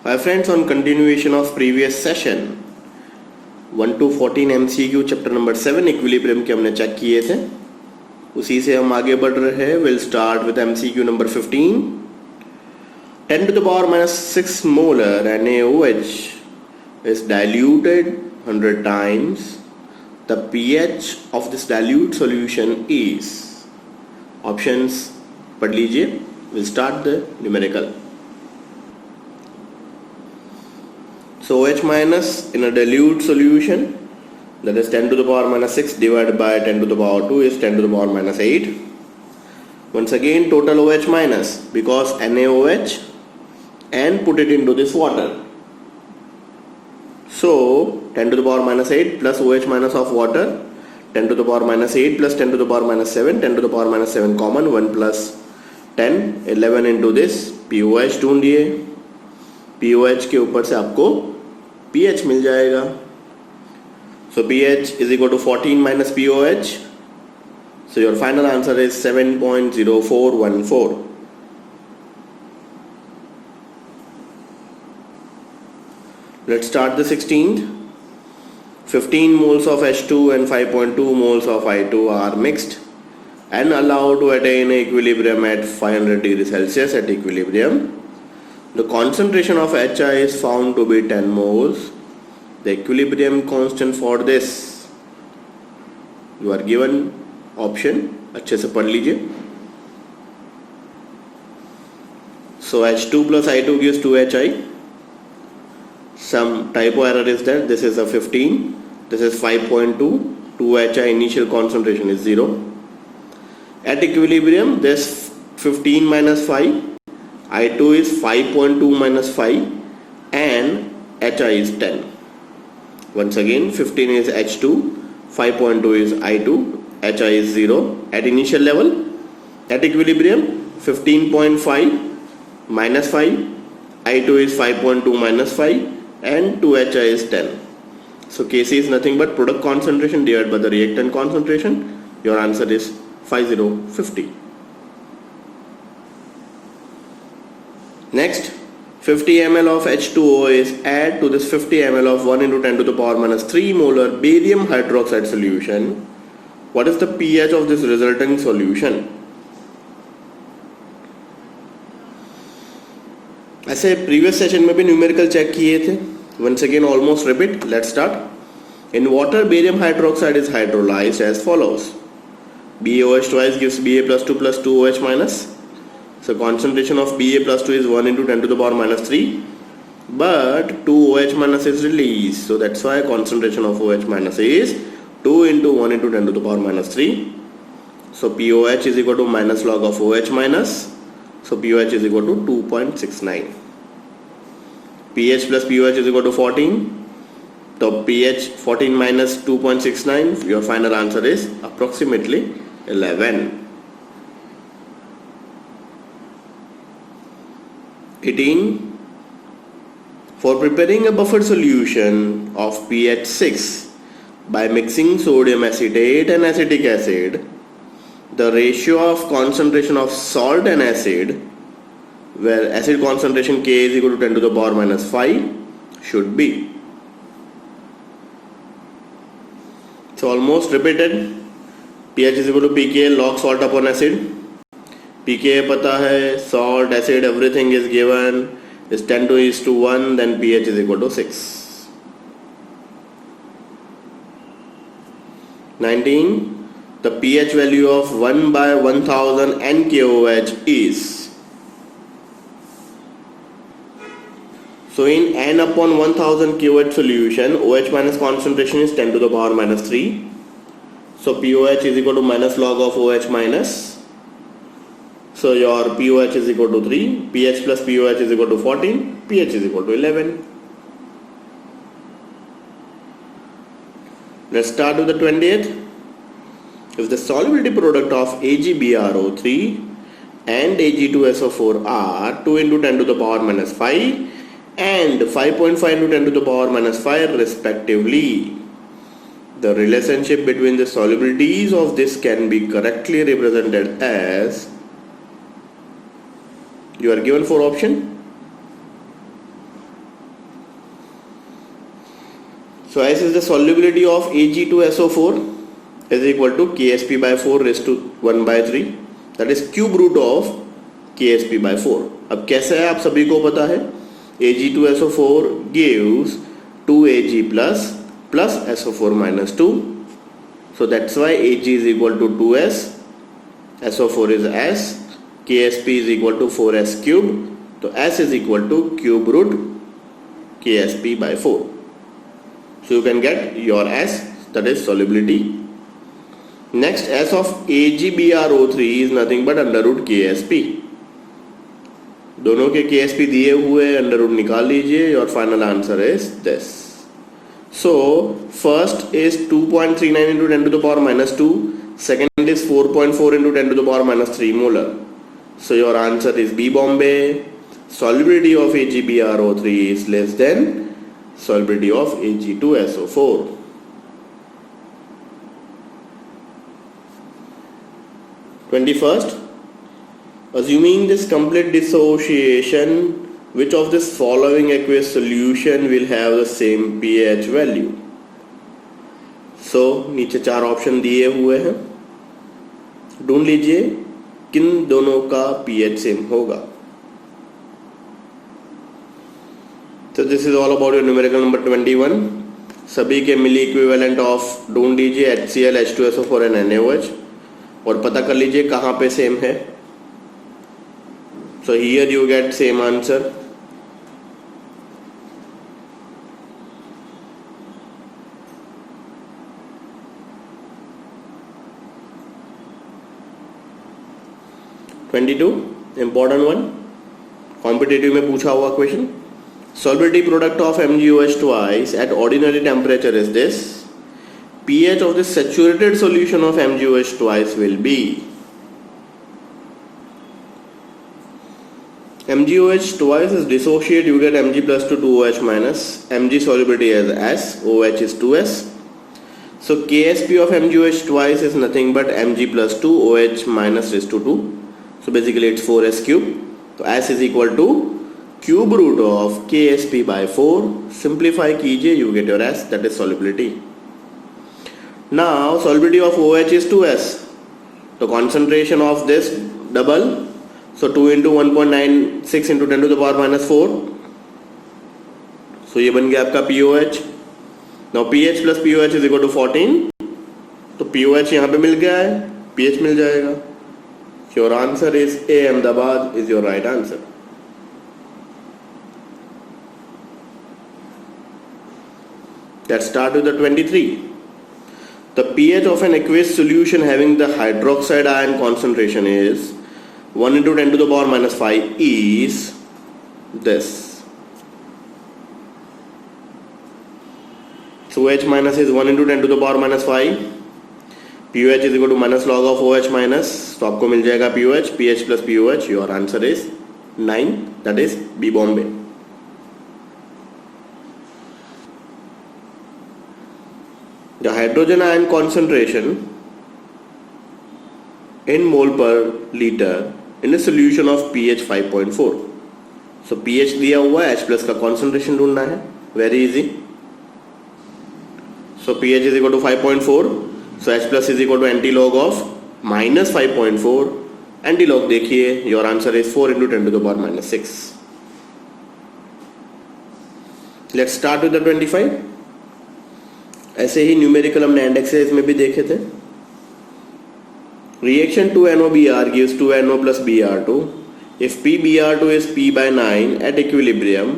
Hi friends, on continuation of previous session 1 to 14 MCQ chapter number 7 equilibrium के हमने check किए थे, उसी से हम आगे बढ़ रहे हैं. Will start with MCQ number 15. 10 to the power minus 6 molar NaOH is diluted 100 times. The pH of this dilute solution is. Options पढ़ लीजिए. We'll start the numerical. So OH minus in a dilute solution, that is 10 to the power minus 6 divided by 10 to the power 2 is 10 to the power minus 8. Once again total OH minus, because NaOH, and put it into this water. So 10 to the power minus 8 plus OH minus of water, 10 to the power minus 8 plus 10 to the power minus 7, 10 to the power minus 7 common, 1 plus 10, 11 into this, POH ढूंढिए. POH के ऊपर से आपको pH मिल जाएगा. So pH is equal to 14 minus POH. So your final answer is 7.0414. Let's start the 16th. 15 moles of H2 and 5.2 moles of I2 are mixed and allowed to attain equilibrium at 500 degrees Celsius at equilibrium. The concentration of HI is found to be 10 moles. The equilibrium constant for this, you are given option, अच्छे से पढ़ लीजिए. So H2 plus I2 gives 2HI. Some typo error is there. This is a 15. This is 5.2. 2HI initial concentration is 0. At equilibrium, this 15 minus 5. I2 is 5.2 minus 5 and HI is 10. Once again 15 is H2, 5.2 is I2, HI is 0. At initial level, at equilibrium 15.5 minus 5, I2 is 5.2 minus 5 and 2HI is 10. So Kc is nothing but product concentration divided by the reactant concentration. Your answer is 5050. Next, 50 ml of H2O is add to this 50 ml of 1 into 10 to the power minus 3 molar barium hydroxide solution. What is the pH of this resulting solution? ऐसे previous session में भी numerical check किए थे. Once again almost repeat. Let's start. In water, barium hydroxide is hydrolyzed as follows. BaOH twice gives Ba plus 2 plus 2OH minus. So concentration of Ba plus 2 is 1 into 10 to the power minus 3, but 2OH minus is released, so that's why concentration of OH minus is 2 into 1 into 10 to the power minus 3. So POH is equal to minus log of OH minus, so POH is equal to 2.69. pH plus POH is equal to 14. So pH 14 minus 2.69, your final answer is approximately 11. 18. For preparing a buffer solution of pH 6 by mixing sodium acetate and acetic acid, the ratio of concentration of salt and acid, where acid concentration K is equal to 10 to the power minus 5, should be. So almost repeated. pH is equal to pK log salt upon acid. pK पता है, salt, acid, everything is given, is 10:1, then pH is equal to 6. 19. The pH value of 1 by 1000 NKOH is. So in N upon 1000 KOH solution, OH minus concentration is 10 to the power minus 3. So POH is equal to minus log of OH minus. So your POH is equal to 3, pH plus POH is equal to 14, pH is equal to 11. Let's start with the 20th. If the solubility product of AgBrO3 and Ag2SO4 are 2 into 10 to the power minus 5 and 5.5 into 10 to the power minus 5 respectively, the relationship between the solubilities of this can be correctly represented as. You are given 4 options. So S is the solubility of Ag2SO4 is equal to Ksp by 4 raised to 1 by 3, that is cube root of Ksp by 4. अब कैसे है आप सभी को पता है, Ag2SO4 gives 2Ag plus SO4 minus 2, so that's why Ag is equal to 2S, SO4 is S, Ksp is equal to 4S cube, so S is equal to cube root Ksp by 4. So you can get your S, that is solubility. Next, S of AgBrO3 is nothing but under root Ksp. दोनों के Ksp दिए हुए under root निकाल लीजिए. Your final answer is this. So first is 2.39 into 10 to the power minus 2. Second is 4.4 into 10 to the power minus 3 molar. So your answer is B Bombay. Solubility of AgBrO3 is less than solubility of Ag2SO4. Twenty-first, assuming this complete dissociation, which of this following aqueous solution will have the same pH value? So नीचे चार option दिए हुए हैं, ढूंढ लीजिए किन दोनों का pH सेम होगा. So this is all about your numerical number 21. सभी के मिली इक्विवेलेंट ऑफ ढूंढ लीजिए HCl, H2SO4 and NaOH और पता कर लीजिए कहाँ पे सेम है. So here you get same answer. (22) important one, competitive में पूछा हुआ question. Solubility product of MgOH twice at ordinary temperature is this. pH of the saturated solution of MgOH twice will be. MgOH twice is dissociate, you get Mg plus to 2OH minus. Mg solubility as S, OH is 2S. So Ksp of MgOH twice is nothing but Mg plus 2 OH minus raised to 2. So basically it's 4S cube. So S is equal to cube root of Ksp by 4. Simplify कीजिए, you get your S, that is solubility. Now solubility of OH is 2S. So concentration of this double. So 2 into 1.96 into 10 to the power minus 4. So ये बन गया आपका POH. Now pH plus POH is equal to 14. तो POH यहाँ पे मिल गया है, pH मिल जाएगा. Your answer is A, Ahmedabad is your right answer. Let's start with the 23. The pH of an aqueous solution having the hydroxide ion concentration is 1 into 10 to the power minus 5 is this. So OH minus is 1 into 10 to the power minus 5. POH is equal to minus log of OH minus. तो आपको मिल जाएगा POH, pH plus POH. Your answer is 9. That is B Bombay. The hydrogen ion concentration in mole per liter in a solution of pH 5.4. So pH दिया हुआ है, H plus का concentration ढूंढना है. Very easy. So pH is equal to 5.4. So H plus is equal to antilog of minus 5.4. Antilog देखिए, your answer is 4 into 10 to the power minus 6. Let's start with the 25. ऐसे ही numerical हमने and exercise में भी देखे थे. Reaction 2NOBr gives 2NO plus Br2. If PBr2 is P by 9 at equilibrium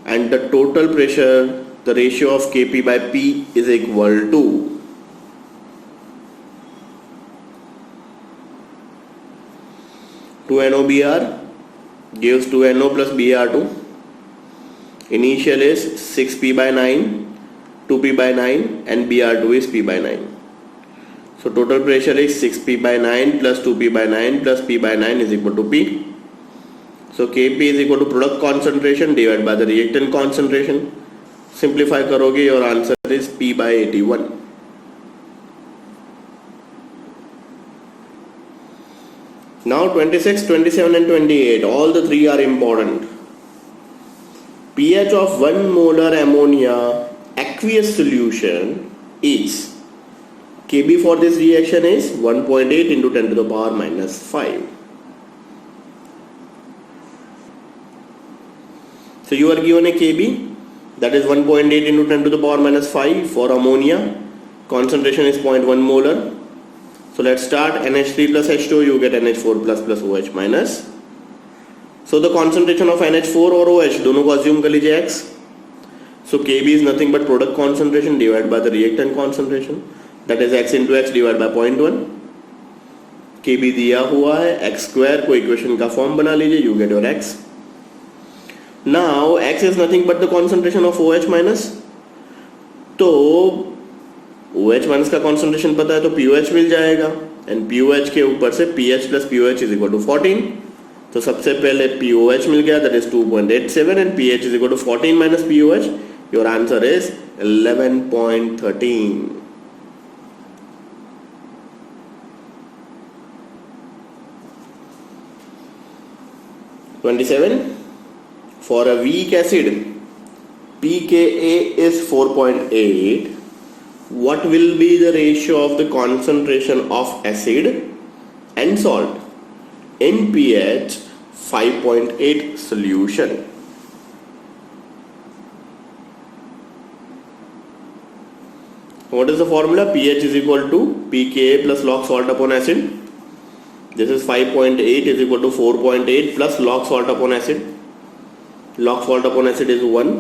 and the total pressure, the ratio of Kp by P is equal to. Two NOBr gives 2NO plus Br2. Initial is 6P by 9. 2P by 9 and Br2 is P by 9. So total pressure is 6P by 9 plus 2P by 9 plus P by 9 is equal to P. So Kp is equal to product concentration divided by the reactant concentration. Simplify करोगे, your answer is P by 81. Now 26, 27 and 28, all the three are important. pH of 1 molar ammonia aqueous solution is Kb for this reaction is 1.8 into 10 to the power minus 5. So you are given a Kb, that is 1.8 into 10 to the power minus 5 for ammonia. Concentration is 0.1 molar. So let's start. NH3 plus H2, you get NH4 plus plus OH minus. So the concentration of NH4 or OH, दोनों को assume कर लीजिए X. So Kb is nothing but product concentration divided by the reactant concentration. That is X into X divided by 0.1. Kb दिया हुआ है, X square को equation का form बना लीजिए, you get your X. Now X is nothing but the concentration of OH minus. तो OH minus का concentration पता है तो POH मिल जाएगा, एंड POH के ऊपर से PH plus POH is equal to 14. तो सबसे पहले POH मिल गया, that is 2.87 and PH is equal to 14 minus POH. Your answer is 11.13. For a weak acid, pKa is 4.8. What will be the ratio of the concentration of acid and salt in pH 5.8 solution? What is the formula? pH is equal to pKa plus log salt upon acid. This is 5.8 is equal to 4.8 plus log salt upon acid. Log salt upon acid is 1.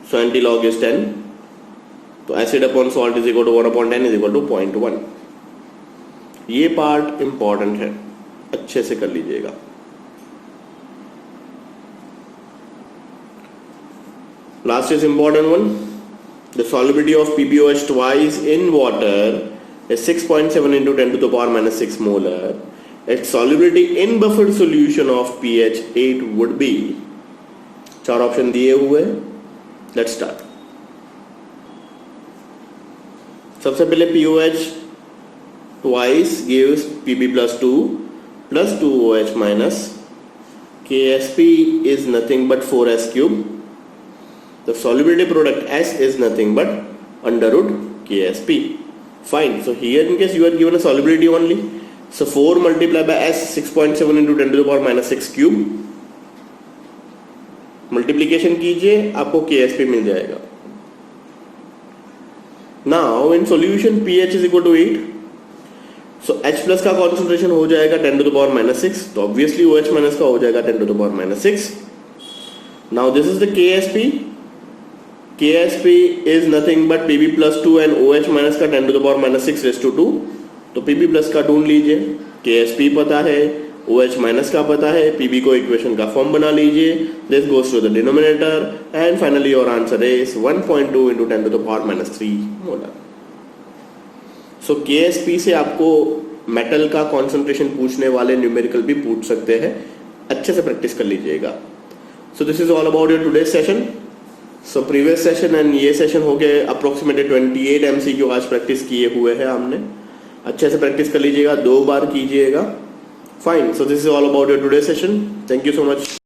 So anti-log is 10. तो acid upon salt is equal to 1 upon 10 is equal to 0.1. ये part important है, अच्छे से कर लीजिएगा. Last is important one. The solubility of PbOH twice in water is 6.7 into 10 to the power minus 6 molar. Its solubility in buffered solution of pH 8 would be. 4 option दिए हुए. Let's start. सबसे पहले POH twice gives Pb plus 2 plus 2OH minus. KSP is nothing but 4S cube. The solubility product S is nothing but under root KSP. Fine. So here in case you are given a solubility only. So 4 multiplied by S, 6.7 into 10 to the power minus 6 cube. Multiplication कीजिए, आपको KSP मिल जाएगा. Now in solution pH is equal to 8. So H plus का concentration हो जाएगा 10 to the power minus 6. तो obviously OH minus का हो जाएगा 10 to the power minus 6. Now this is the KSP. KSP is nothing but Pb plus 2 and OH minus का 10 to the power minus 6 raised to 2. तो Pb plus का ढूंढ लीजिए. KSP पता है, OH minus का पता है, Pb को इक्वेशन का फॉर्म बना लीजिए. This goes to the denominator and finally your answer is 1.2 into 10 to the power minus 3 molar. So KSP से आपको मेटल का कॉन्सेंट्रेशन पूछने वाले न्यूमेरिकल भी पूछ सकते हैं, अच्छे से प्रैक्टिस कर लीजिएगा. So this is all about your today's session. So previous session and ये सेशन हो गए अप्रोक्सीमेटली 28 MCQ आज प्रैक्टिस किए हुए हैं हमने. अच्छे से प्रैक्टिस कर लीजिएगा, 2 बार कीजिएगा. Fine. So this is all about your today's session. Thank you so much.